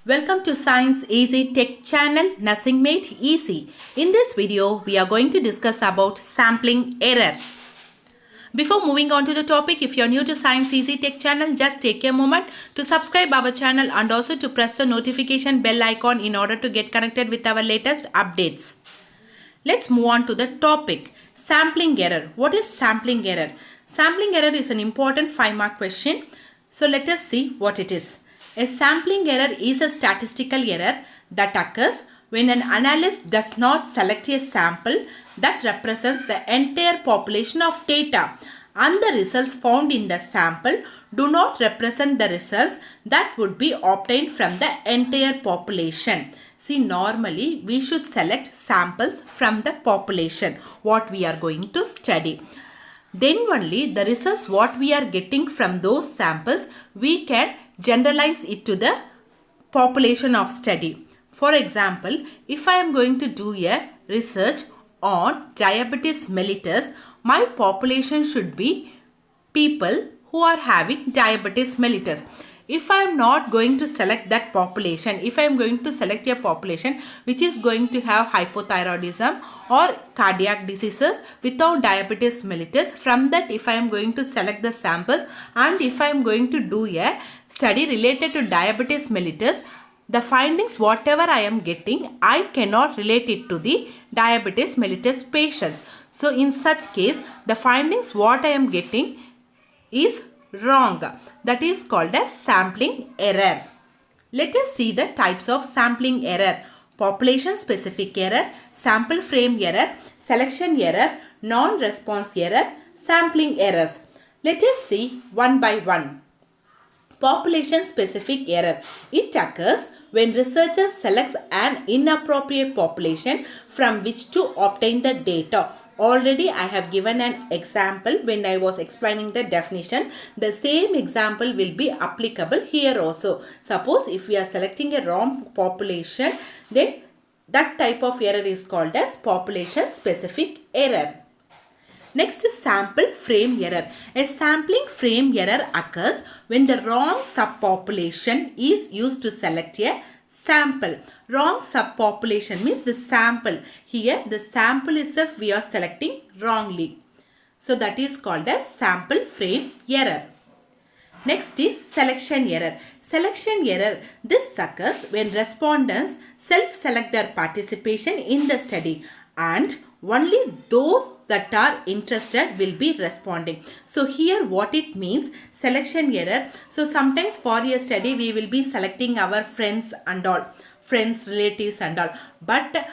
Welcome to Science Easy Tech channel, Nursing Made Easy. In this video, we are going to discuss about sampling error. Before moving on to the topic, if you are new to Science Easy Tech channel, just take a moment to subscribe our channel and also to press the notification bell icon in order to get connected with our latest updates. Let's move on to the topic. Sampling error. What is sampling error? Sampling error is an important 5-mark question. So let us see what it is. A sampling error is a statistical error that occurs when an analyst does not select a sample that represents the entire population of data and the results found in the sample do not represent the results that would be obtained from the entire population. See, normally we should select samples from the population what we are going to study. Then only the results what we are getting from those samples we can generalize it to the population of study. For example, if I am going to do a research on diabetes mellitus, my population should be people who are having diabetes mellitus. If I am not going to select that population, if I am going to select a population which is going to have hypothyroidism or cardiac diseases without diabetes mellitus, from that if I am going to select the samples and if I am going to do a study related to diabetes mellitus, the findings whatever I am getting, I cannot relate it to the diabetes mellitus patients. So in such case, the findings what I am getting is wrong. That is called as sampling error. Let us see the types of sampling error. Population specific error, sample frame error, selection error, non-response error, sampling errors. Let us see one by one. Population specific error. It occurs when researchers select an inappropriate population from which to obtain the data. Already I have given an example when I was explaining the definition. The same example will be applicable here also. Suppose if we are selecting a wrong population, then that type of error is called as population specific error. Next is sample frame error. A sampling frame error occurs when the wrong subpopulation is used to select a sample. Wrong subpopulation means the sample. Here the sample itself we are selecting wrongly. So that is called as sample frame error. Next is selection error. Selection error. This occurs when respondents self-select their participation in the study and only those that are interested will be responding. So here what it means, selection error. So sometimes for a study we will be selecting our friends and all, friends, relatives and all, but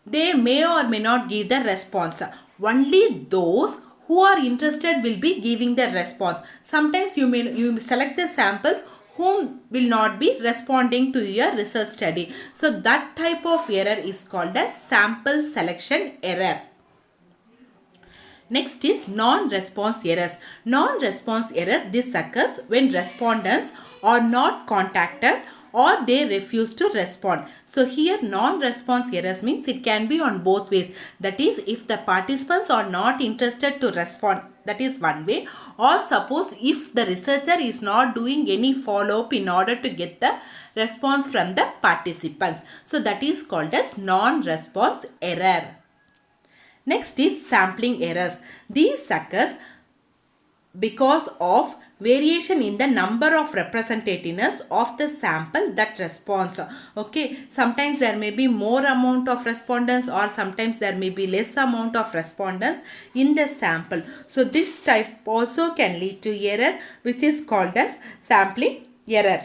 they may or may not give the response. Only those who are interested will be giving the response. Sometimes you select the samples whom will not be responding to your research study. So that type of error is called as sample selection error. Next is non-response errors. Non-response error, this occurs when respondents are not contacted or they refuse to respond. So here non-response errors means it can be on both ways. That is, if the participants are not interested to respond, that is one way. Or suppose if the researcher is not doing any follow-up in order to get the response from the participants. So that is called as non-response error. Next is sampling errors. These occurs because of variation in the number of representativeness of the sample that responds. Okay, sometimes there may be more amount of respondents or sometimes there may be less amount of respondents in the sample. So this type also can lead to error which is called as sampling error.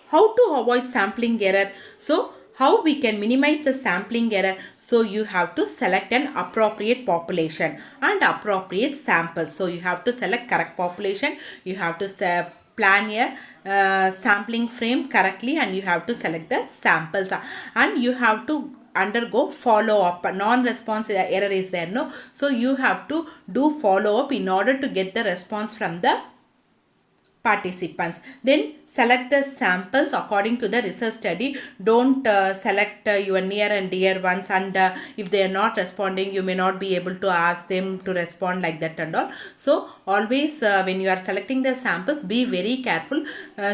How to avoid sampling error? So how we can minimize the sampling error? So you have to select an appropriate population and appropriate samples. So you have to select correct population. You have to plan a sampling frame correctly and you have to select the samples and you have to undergo follow-up. Non-response error is there, no? So you have to do follow-up in order to get the response from the participants. Then select the samples according to the research study. Don't select your near and dear ones, and if they are not responding, you may not be able to ask them to respond like that and all. So always when you are selecting the samples, be very careful.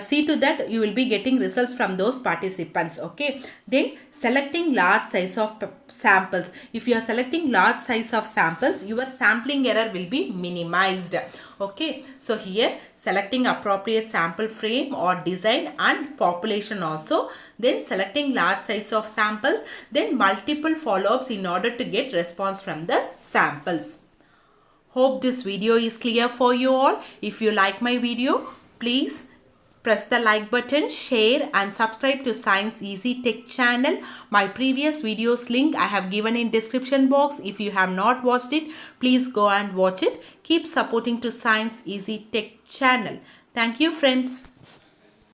See to that you will be getting results from those participants. Okay, then selecting large size of samples. If you are selecting large size of samples, your sampling error will be minimized. Okay, so here selecting appropriate sample frame or design and population also, then selecting large size of samples, then multiple follow-ups in order to get response from the samples. Hope this video is clear for you all. If you like my video, please press the like button, share and subscribe to Science Easy Tech channel. My previous videos link I have given in description box. If you have not watched it, please go and watch it. Keep supporting to Science Easy Tech channel. Thank you friends.